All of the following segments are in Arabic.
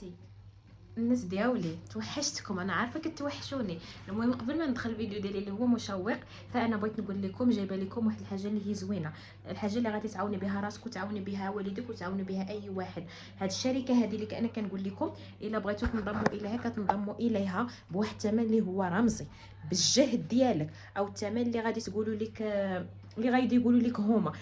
بناتي الناس دياولي توحشتكم، انا عارفه كتوحشوني. المهم قبل ما ندخل الفيديو ديالي اللي هو مشوق، فانا بغيت نقول لكم جايبه لكم واحد الحاجه اللي هي زوينه، الحاجه اللي غادي تعاوني بها راسك وتعاوني بها والديك وتعاوني بها اي واحد. هاد الشركه هذه اللي انا كنقول لكم الا بغيتو تنضموا اليها كتنضموا اليها بواحد الثمن اللي هو رمزي بالجهد ديالك، او الثمن اللي غادي تقولوا لك اللي غادي يقولوا لك هما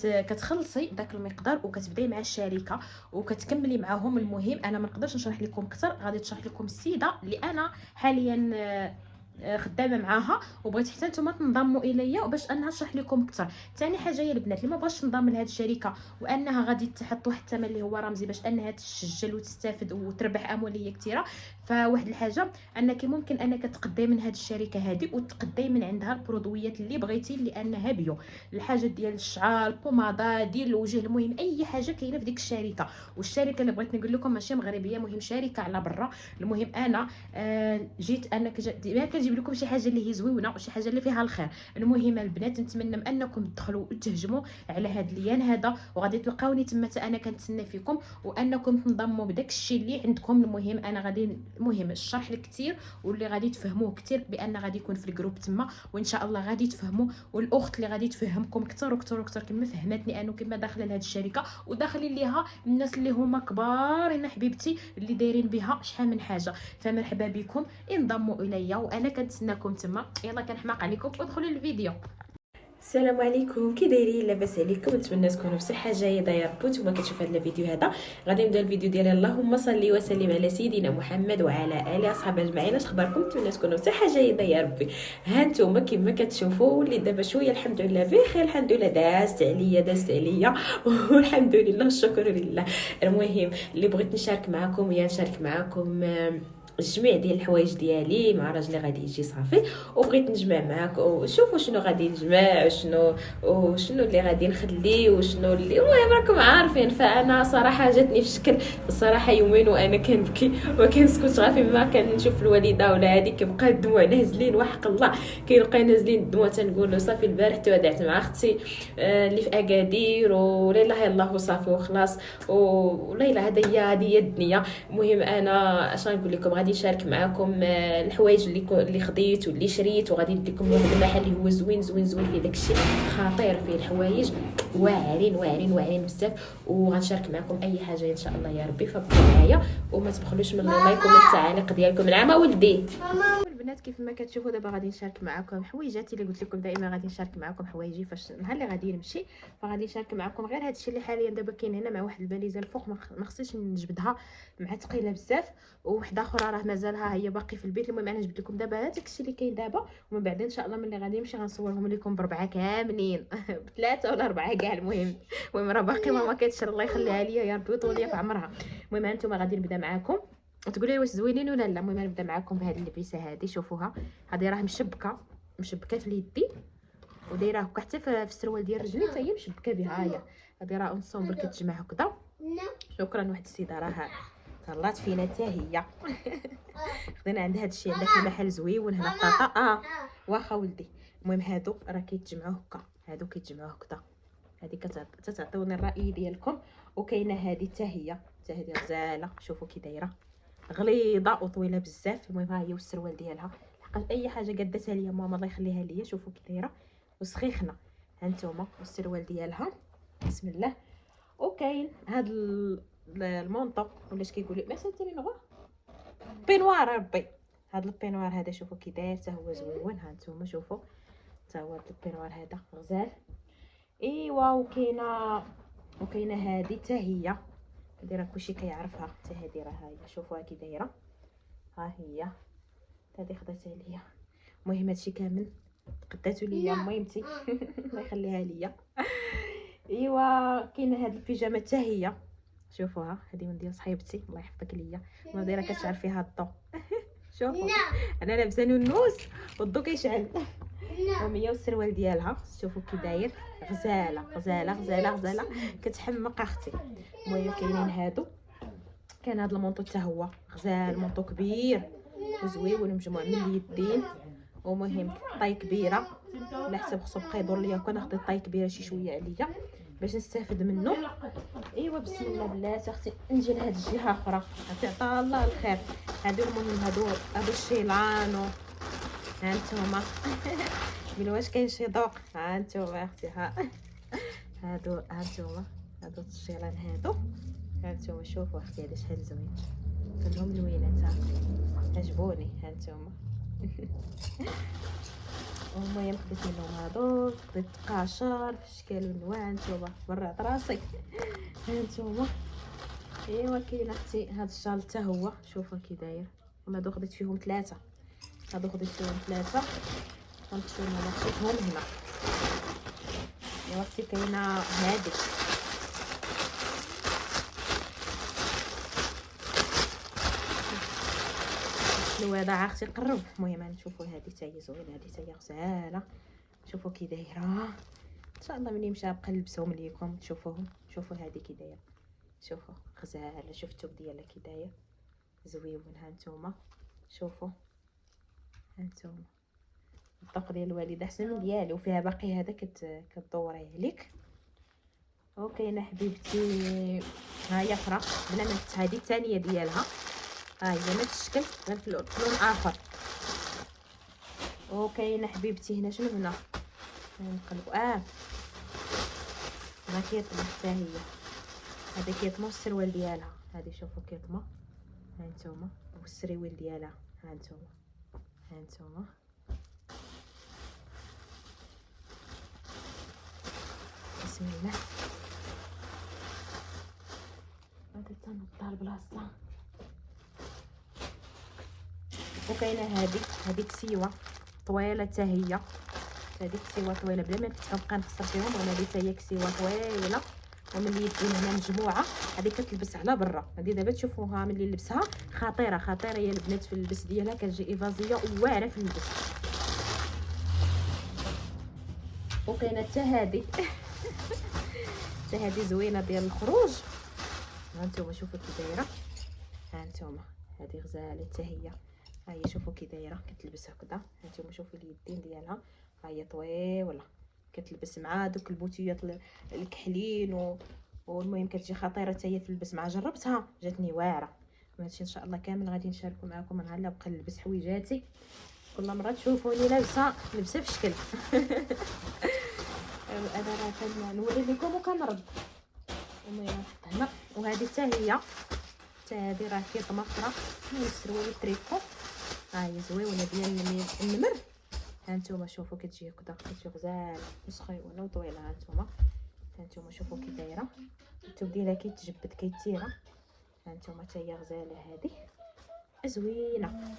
كتخلصي داك المقدار وكتبداي مع الشركه وكتكملي معاهم. المهم انا ما نقدرش نشرح لكم اكثر، غادي تشرح لكم السيده اللي انا حاليا خدامه معاها، وبغيت حتى نتوما تنضموا اليا باش انا نشرح لكم اكثر. ثاني حاجه يا البنات اللي ما بغاش تنضم لهاد الشركه وانها غادي تحط واحد الثمن اللي هو رمزي باش انها تسجل وتستافد وتربح امواليه كثيره، فواحد الحاجه انك ممكن انك تقداي من هاد الشركه هذه وتقداي من عندها البرودويات اللي بغيتي لانها بيو، الحاجه ديال الشعر، بوماده ديال الوجه، المهم اي حاجه كاينه في ديك الشركه. والشركه اللي بغيت نقول لكم ماشي مغربيه، مهم شركه على برا. المهم انا جيت انك كنجيب لكم شي حاجه اللي هي زوينه وشي حاجه اللي فيها الخير. المهم البنات نتمنى انكم تدخلوا وتهجموا على هذا اللين هذا، وغادي تلقاوني تما انا كنتسنى فيكم وانكم تنضموا بداك الشيء اللي عندكم. المهم انا غادي المهم الشرح الكثير واللي غادي تفهموه كثير بان غادي يكون في الجروب تما، وان شاء الله غادي تفهموا، والاخت اللي غادي تفهمكم اكثر واكثر واكثر كما فهمتني انا كما داخله لهاد الشركه وداخلين ليها الناس اللي هما كبار انا حبيبتي اللي دايرين بها شحال من حاجه. فمرحبا بكم، انضموا اليا وانا كنتسناكم تما. يلا كنحماق عليكم ودخلوا للفيديو. السلام عليكم، كي دايرين؟ لاباس عليكم؟ نتمنى تكونوا بصحه جيده يا رب. نتوما كتشوفوا هذا الفيديو هذا غادي نبدا الفيديو ديالي. اللهم صل وسلم على سيدنا محمد وعلى اله اصحابه اجمعين. اش اخباركم؟ نتمنى تكونوا بصحه جيده يا ربي. ها نتوما كما كتشوفوا اللي دابا شويه الحمد لله بخير، الحمد لله دازت عليا والحمد لله والشكر لله. المهم اللي بغيت نشارك معكم هي نشارك معكم الجميع ديال الحوايج ديالي مع راجلي غادي يجي صافي، وبغيت نجمع معاك وشوفوا شنو غادي نجمع وشنو اللي غادي نخلي وشنو اللي المهم راكم عارفين. فانا صراحه جاتني في شكل الصراحه يومين وانا كنبكي وما كنسكتش غير فيما كنشوف الوالده ولا هذه كيبقى الدموع نازلين وحق الله كيبقى نازلين الدموع. تنقول له صافي البارح تودعت مع اختي اللي في اكادير ولا اله الا الله وصافي وخلاص ولا اله هذه هي الدنيا. المهم انا اش غنقول لكم، غادي نشارك معكم الحوايج اللي خديت واللي شريت، وغادي ندير لكم واحد المحل اللي هو زوين فيه داكشي خطير، فيه الحوايج واعرين بزاف، وغنشارك معكم اي حاجه ان شاء الله يا ربي. فبقوا معايا وما تبخلوش من اللايك ومن التعاليق ديالكم. نعم ولدي. البنات كيف ما كتشوفوا دابا غادي نشارك معكم حويجاتي اللي قلت لكم دائما غادي نشارك معكم حوايجي فاش النهار اللي غادي نمشي، فغادي نشارك معكم غير هذا الشيء اللي حاليا دابا كاين هنا مع واحد الباليزه الفوق ما خصنيش نجبدها مع ثقيله بزاف، ووحده اخرى راه مازالها هي باقي في البيت. المهم انا جبت لكم دابا هذاك الشيء اللي كاين دابا، ومن بعد ان شاء الله ملي غادي نمشي غنصورهم لكم بربعه كاملين بثلاثه ولا اربعه كاع. المهم راه باقي ماما كتشر الله يخليها ليا يا ربي ويطول ليا في عمرها. المهم انتم غادي نبدا معكم وتقولوا لي واش زوينين ولا لا. المهم نبدا معكم بهذه اللبسه هذه، شوفوها هذه راه مشبكه في اليدي ودايره هكا حتى في السروال ديال رجلي حتى هي مشبكه بها. هذه راه اونسومبل كتجمع هكذا. شكرا واحد السيده راه طلعت فينا حتى هي خدينا عند هذا الشيء عندها في محل زويون هنا في طاطا واخا ولدي. المهم هادو راه كيتجمعوا هكا، هادو كيتجمعوا هكذا. هذه كتعطيوني الراي ديالكم. وكاينه هذه حتى هي غزاله، شوفوا كي دايره غليظه وطويله بزاف. المهم ها هي والسروال ديالها، لحقاش اي حاجه قدتها ليا ماما الله يخليها ليا. شوفوا كي دايره وسخيخنه ها نتوما، والسروال ديالها بسم الله. وكاين هاد المونطو ولا اش كيقولوا ما سالتني نغوا بينوار ربي. هاد البينوار هذا شوفوا كي داير حتى هو زوين. ها نتوما شوفوا حتى هو البينوار هذا غزال. ايوا وكاينه هذه حتى هي، هذه راه كلشي كيعرفها حتى هذه راه هي شوفوها كي دايره. ها هي هذه خداتها ليا. المهم هادشي كامل قداتو ليا ميمتي الله يخليها ليا. ايوا كاينه هاد البيجامه حتى هي شوفوها، هذه من ديال صاحبتي الله يحفظك ليا. ما دايره كتشعل فيها الضو شوفوا انا لابسه نونوس والضو كيشعل. وهي والسروال ديالها شوفوا كي داير غزاله كتحمق اختي. المهم كاينين هادو، كان هاد المونطو حتى هو غزال، مونطو كبير وزويون ومجموع من اليدين. ومهم طاي كبيره على حسب خصو بقى يدور ليا، كناخذ الطاي كبيره شي شويه عليا. باش نستافد منه. ايوا بسم الله بلاتي اختي نجي لهاد الجهه اخرى، عطا الله الخير. هادو المهم هادو الشيلانو، ها نتوما قولوا واش كاين شي ذوق. ها نتوما اختي، ها هادو، ها نتوما هادو الشيلان هادو، ها نتوما شوفوا اختي هذا شحال زوين، كلهم زوينات، ها عجبوني، ها نتوما المهم خديت منهم هادو، خديت قاشر في اشكال ونواع، نتوما برعت راسي، ها نتوما. ايوا كاين اختي هاد الشال حتى هو شوفوا كي داير، هادو خديت فيهم 3، هادو خديت فيهم 3 غنمشيو نشوفهم هنا. ايوا اختي كاينه هادي، شنو هذا اختي قرب. المهم نشوفوا هذه حتى هي زوينه، هذه حتى هي غزاله، شوفوا كي دايره. ان شاء الله ملي نمشي نبقى نلبسهم ليكم تشوفوهم. شوفوا هذه كي دايره، شوفوا غزاله، شفتوا ديالها كي داير زويون. ها نتوما شوفوا، ها نتوما الطوق ديال الوالده احسن من ديالي، وفيها باقي هذا كدوريه عليك. وكاينه حبيبتي ها هي اخرى بلا ما هذه الثانيه ديالها، ها هي نفس الشكل غير في لون اخر. وكاينه حبيبتي هنا شنو هنا نقلبوا ما كيطمع حتى هي، هذا كيطمع السروال ديالها، هذه شوفوا كيطمع، ها نتوما والسروال ديالها، ها نتوما، ها نتوما بسم الله. هذا تنضال بلاصه. وكاينه هذه كسيوه طويله حتى هي، هذيك كسيوه طويله بلا ما نبقى نخسر فيهم، وانا هذه حتى هي كسيوه طويله. وملي تجي هنا مجموعه هذه كتلبس على برا، هذه دابا تشوفوها ملي نلبسها خطيره خطيره هي البنات في اللبس ديالها، كتجي ايفازيه وواعره في اللبس. وكاينه حتى هذه حتى هذه زوينه ديال الخروج، ها نتوما شوفوا كي دايره، ها نتوما هذه غزاله حتى هي، ها هي شوفوا كي دايره كتلبس هكذا، ها نتوما شوفوا اليدين ديالها، ها هي طويله كتلبس مع دوك البوتيات الكحلين والمهم كتجي خطيره حتى هي تلبس مع، جربتها جاتني واعره. وهادشي ان شاء الله كامل غادي نشاركو معكم، انا نبقى نلبس حويجاتي كل مره تشوفوني لابسه في شكل انا راه كنوري لكم وكنرد. المهم هنا وهذه حتى هي، حتى هذه راه كيطمه اخرى من السروال التريكو، ها هي زوينه ديال النمر، ها نتوما شوفوا كتجي هكذا كتجي غزاله وسخيونه وطويله، ها نتوما، ها نتوما شوفوا كي دايره الثوب ديالها كيتجبد كيتيره، ها نتوما حتى هي غزاله هذه زوينه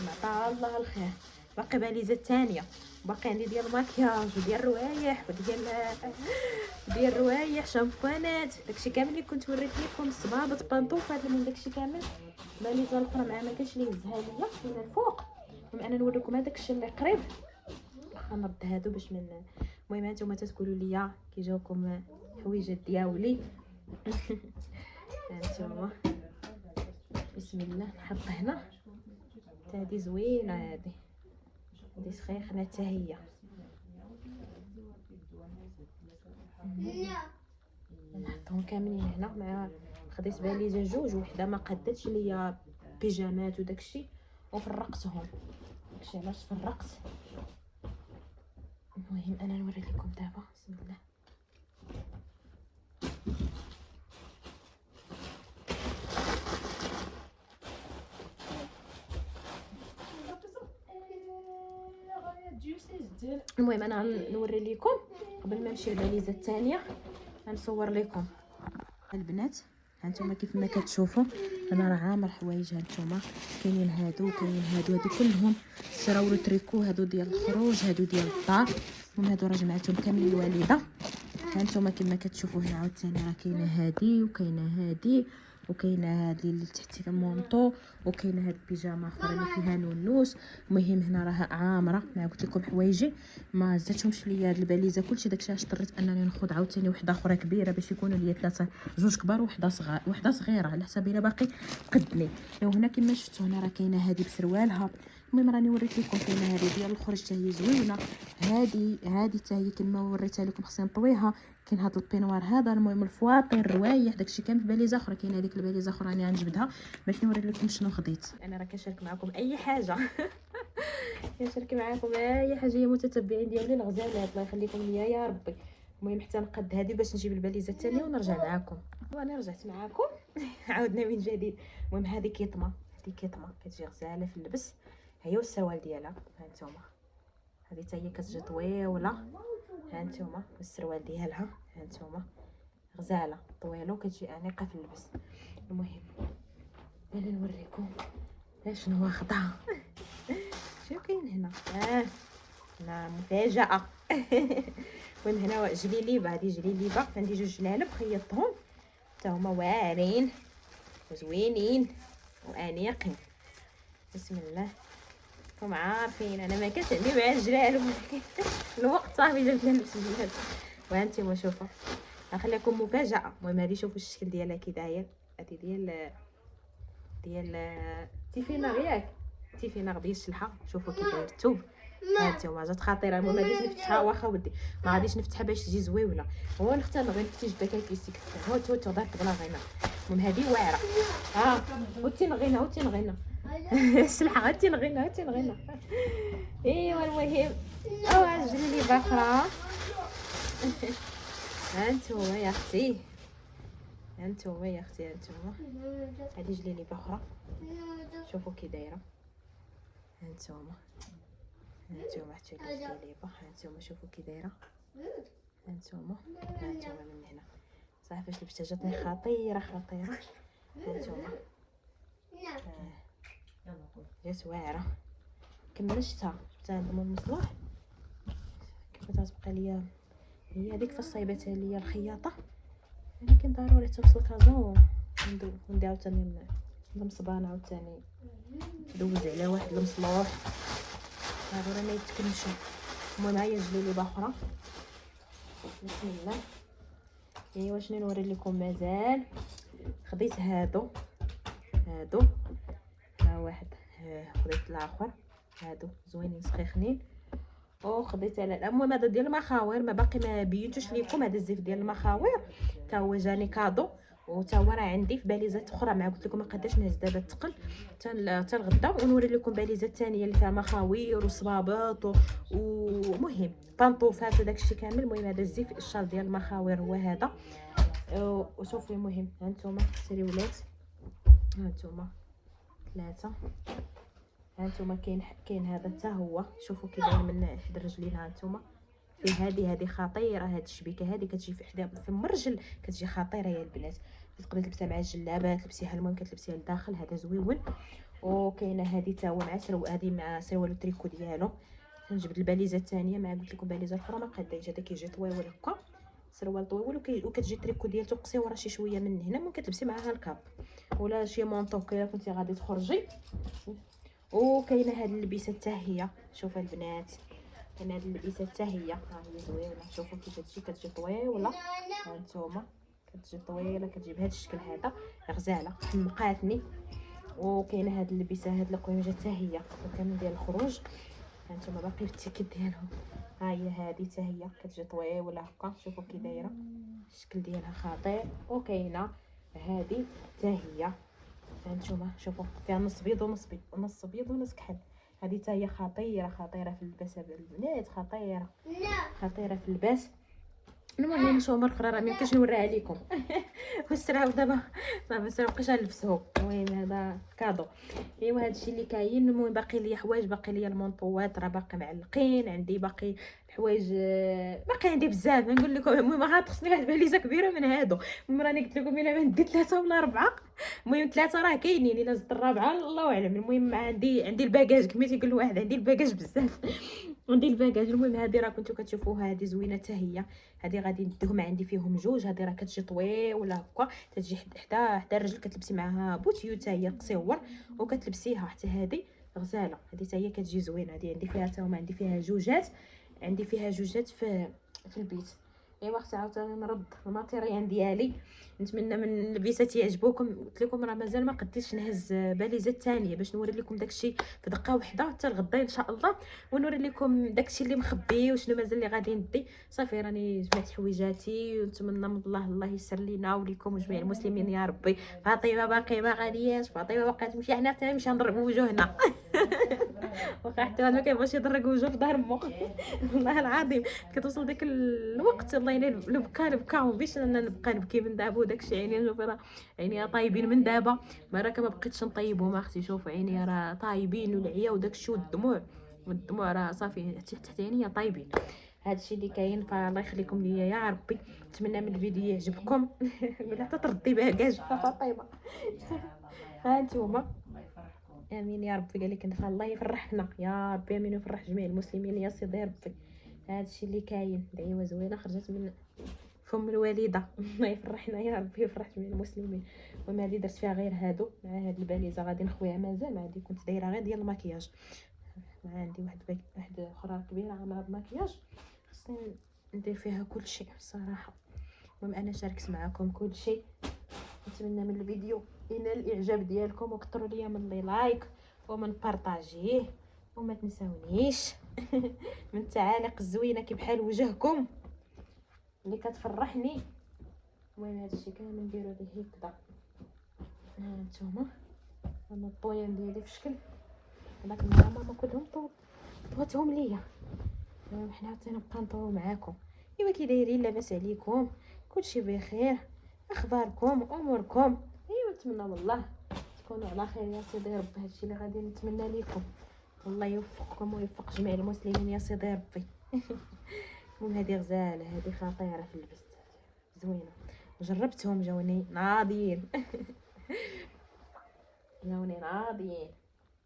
عطا الله الخير. باقي باليزه الثانيه، باقي عندي ديال الماكياج وديال الروايح وديال الروايح شامبوانات، داكشي كامل اللي كنت وريت لكم، الصبابط بانطوفات من داكشي كامل. باليزه الاخرى ما كانش اللي يهزها ليا من الفوق، المهم انا نوريكم هذاك الشيء اللي قريب، واخا نرد هادو باش من. المهم هانتوما تتقولوا لي كي جاوكم حويجات دياولي هانتوما بسم الله نحط هنا، هذه زوينه هذه سخيخه حتى هي، نحطهم كاملين هنا مع. خديت بالي جوج، وحده ما قدتش ليا بيجامات وداكشي وفرقتهم، داكشي علاش فرقت. المهم انا نوري لكم دابا بسم الله. المهم انا غنوري لكم قبل ما نمشي للباليزه الثانيه، غنصور لكم البنات. هانتوما كيف ما كتشوفوا انا راه عامر حوايج، هانتوما كاينين هادو كاينين هادو، هادو كلهم شراولو تريكو، هادو ديال الخروج هادو ديال الدار، المهم هادو راه جمعتهم كاملين الوالده. هانتوما كما كتشوفوا هنا عاوتاني راه كاينه هادي وكاينه هادي وكاينه هادي اللي تحت المونطو، وكاينه هاد البيجامه اخرى اللي فيها نونوس. المهم هنا راه عامره، ما قلت لكم حوايجي ما زدتهمش ليا هاد الباليزه كلشي، داكشي علاش اضطريت انني ناخذ عاوتاني وحده اخرى كبيره باش يكونوا ليا ثلاثه، جوج كبار وحده صغيره على حسابي الا باقي قدني. وهنا كما شفتوا هنا راه كاينه هادي بسروالها المهم راني وريت لكم كاينه هذه ديال الخرج حتى هي زوينه. هذه حتى هي كما وريتها لكم خصني نطويها. كاين هذا البينوار هذا، المهم الفواطير الروايح داكشي كامل. باليزه اخرى كاينه هذيك الباليزه اخرى راني غنجبدها باش نوري لكم شنو خديت. انا راه كنشارك معكم اي حاجه كنشارك معكم اي حاجه يا متتبعين ديالي الغزالات، الله يخليكم ليا يا ربي. المهم حتى نقد هذه باش نجيب الباليزه الثانيه ونرجع معكم. وانا رجعت معكم عاودنا من جديد. المهم هذه كيطمه، كتجي غزاله في اللبس، هي والسروال ديالها ها نتوما. هذه حتى هي كتجي طويله ها نتوما، والسروال ديالها ها نتوما غزاله طويله وكتجي انيقه في اللبس. المهم انا نوريكم شنو واخده. شنو كاين هنا؟ هنا مفاجاه المهم هنا جليليبه، هذه جليليبه. عندي جوج جلالب خيطتهم حتى هما واعرين وزوينين وانيقين. بسم الله. راكم عارفين انا ما كتعني مع الجلالب الوقت صافي جبت نلبس الجلالب. وهانتوما شوفوا غنخليكم مفاجاه. المهم هذه شوفوا الشكل ديالها كي داير. هذه ديال تيفيناغ ياك، تيفيناغ ديال الشلحه. شوفوا كي داير الثوب هانتوما جات خطيره. المهم ما غاديش نفتحها واخا ودي ما غاديش نفتحها باش تجي زويونه. هو نختار غير كنتي جبتها كيسيك هو تو دارت بلا غينا. المهم هذه واعره وتي نغينا الشلحه غتي نغينا ايوا. المهم عجبني باخرى هانتوما يا اختي، هانتوما هذه جليلي باخرى. شوفوا كي دايره هانتوما حتى الجليبه هانتوما شوفوا كي دايره هانتوما من هنا. صافي فاش لبستها جاتني خطيره هانتوما. جات واعره. كملتها جبتها عند المصلح كيف تبقى ليا هي هذيك فاش صايبتها ليا الخياطه. ولكن ضروري توصل كازون وندي عاوتاني المصبانه عاوتاني دوز على واحد المصلوح ضروري ما يتكمشوا. المهم هي جليليبه اخرى. بسم الله. ايوا شنو نوري لكم مازال. خديت هادو ها واحد، خديت الاخر هادو زوينين سخيخنين. وخديت على المهم هذا ديال المخاوير ما باقي ما بينتوش لكم. هذا الزيف ديال المخاوير تا هو جاني كادو، وتا هو راه عندي في باليزات اخرى مع قلت لكم ما قداش نهز دابا الثقل حتى الغدا. ونوري لكم باليزه ثانيه اللي فيها مخاوير وصبابط ومهم طنطوفات وداكشي كامل. المهم هذا الزيف الشال ديال المخاوير هو هذا. وشوفوا المهم ها نتوما سريولات ها نتوما 3. هانتوما كاين هذا حتى هو. شوفوا كي داير من حدا الرجلين هانتوما. في هذه خطيره. هاد الشبيكه هذه كتجي في حدا في الرجل كتجي خطيره يا البنات. تقدري تلبسيها مع الجلابه تلبسيها. المهم كتلبسيها لداخل هذا زويون. وكاينه هذه حتى هو مع هذه مع سروال التريكو ديالو. نجبد الباليزه الثانيه مع قلت لكم باليزه اخرى ما قداش. هذا كيجي طويول هكا سروال طويول وكتجي التريكو ديالته قصيره شي شويه من هنا. ممكن تلبسي معاها الكاب ولا شي مونطو كي كنتي غادي تخرجي. وكاينه هاد اللبسه حتى هي. شوفوا البنات كاينه هاد اللبسه حتى هي ها هي زوينه. شوفوا كي كتجي طويله ها نتوما كتجي طويله كتجي بهذا الشكل هذا غزاله حمقاتني. وكاينه هاد اللبسه هاد القويمجه حتى هي كامل ديال الخروج ها نتوما باقي في التيكيت ديالهم. ها هي هذه حتى هي كتجي طويله هكا. شوفوا كي دايره الشكل ديالها خطير. وكاينه هذه حتى هي هانتوما شوفوا فيها نص بيض ونص بيض ونص كحل. هذه حتى هي خطيره في اللباس البنات. خطيره في اللباس. المهم نشوفوا مره اخرى راه ميمكنش نوريها لكم والسراو دابا صافي مابقيتش نلبسهم. المهم هذا كادو. ايوا هادشي اللي كاين. المهم باقي لي حوايج باقي لي المونطوات راه باقي معلقين عندي. باقي الحوايج باقي عندي بزاف نقول لكم. المهم عاد خصني واحد باليزه كبيره من هادو. المهم راني قلت لكم الا ما ندي 3 ولا 4. المهم 3 راه كاينين الا زدت الرابعه الله اعلم. المهم عندي الباكاج كما تيقول واحد عندي الباكاج بزاف عندي الباكاج. المهم هذه راه كنتو كتشوفوها هذه زوينه حتى هي. هذه غادي نديهم عندي فيهم جوج. هذه راه كتجي طويله هكا تجي حدا الرجل كتلبسي معاها بوتيو حتى هي قصيور وكتلبسيها حتى هذه غزاله. هذه حتى هي كتجي زوينه. هذه عندي فيها حتى هما عندي فيها جوجات في البيت. ايوا خصني عاوتاني نرد الماتيريال ديالي. نتمنى من اللبسات يعجبوكم. قلت لكم راه مازال ما قديتش نهز باليزه الثانيه باش نوري لكم داكشي في دقه واحده حتى الغدا ان شاء الله، ونوري لكم داكشي اللي مخبي وشنو مازال اللي غادي ندي. صافي راني جمعت حويجاتي، ونتمنى من الله يسر لينا وليكم وجميع المسلمين يا ربي. فاطمه باقي ما غادياش، فاطمه باقا تمشي، حنا حتى نمشي نضربوا وجوهنا. واخا حتى هذا ما كيبغيش يضرب وجهه في ظهر مو. والله العظيم كتوصل ديك الوقت الله ينال نبكى وبيش انا نبقى نبكي من دابا وداكشي. عيني شوفي راه عيني طايبين من دابا، ما راك ما بقيتش نطيبهم اختي. شوفوا عيني راه طايبين، والعيا وداكشي والدموع راه صافي تحت عينيا طايبين. هادشي اللي كاين، فالله يخليكم ليا يا ربي. نتمنى من الفيديو يعجبكم. ولا حتى تردي بها كاج فاطمه. ها نتوما امين يا ربي. قال لك ان الله يفرحنا يا ربي، امين ويفرح جميع المسلمين يا سيدي يا ربي. هادشي اللي كاين، دعوه زوينه خرجت من فم الوالده. الله يفرحنا يا ربي يفرح جميع المسلمين. المهم هادي درت فيها غير هادو مع هاد الباليزه غادي نخويها مازال. هادي كنت دايره غير ديال المكياج، مع عندي واحد اخرى كبيره عامله بالمكياج خصني ندير فيها كلشي الصراحه. المهم انا شاركت معكم كلشي. نتمنى من الفيديو ينال الاعجاب ديالكم، وكثروا ليا من لي لايك ومن بارطاجيه، وما تنساونيش من التعاليق الزوينه كي بحال وجهكم اللي كتفرحني. المهم هادشي كامل نديرو ليه هكذا. ها نتوما انا الطويان ديالي في شكل هذاك النهار ماما كلهم طواتهم ليا. المهم حنا عاوتاني نبقى نطويو معاكم. ايوا كي دايرين؟ لاباس عليكم؟ كلشي بخير؟ اخباركم اموركم؟ ايوا نتمنى من الله تكونوا على خير يا سيدي ربي. هادشي اللي غادي نتمنى لكم، والله يوفقكم ويوفق جميع المسلمين يا سيدي ربي. المهم هذه غزاله، هذه خطيره في اللبس، زوينه. جربتهم جاوني ناضيين. جاوني ناضيين.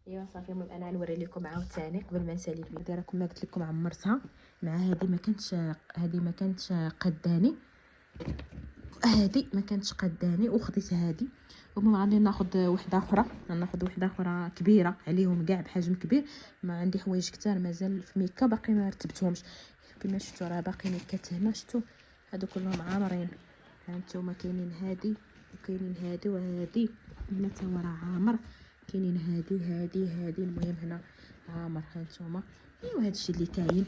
ايوا صافي. المهم انا نوري لكم عاوتاني قبل ما نسالي الفيديو. راكم ما قلت لكم عمرتها مع هذه، ما كانتش قداني. هذه ما كانتش قداني وخديت هذه. المهم غادي ناخذ وحده اخرى كبيره عليهم كاع بحجم كبير. ما عندي حوايج كتار مازال في ميكا باقي ما رتبتهمش. كما شفتوا راه باقي ميكات هنا، شفتوا هادو كلهم عامرين. ها نتوما كاينين هادي وكاينين هادي وهادي، هنا تا هو راه عامر. كاينين هادي وهادي. المهم هنا عامر. ها نتوما. ايوا هادشي اللي كاين.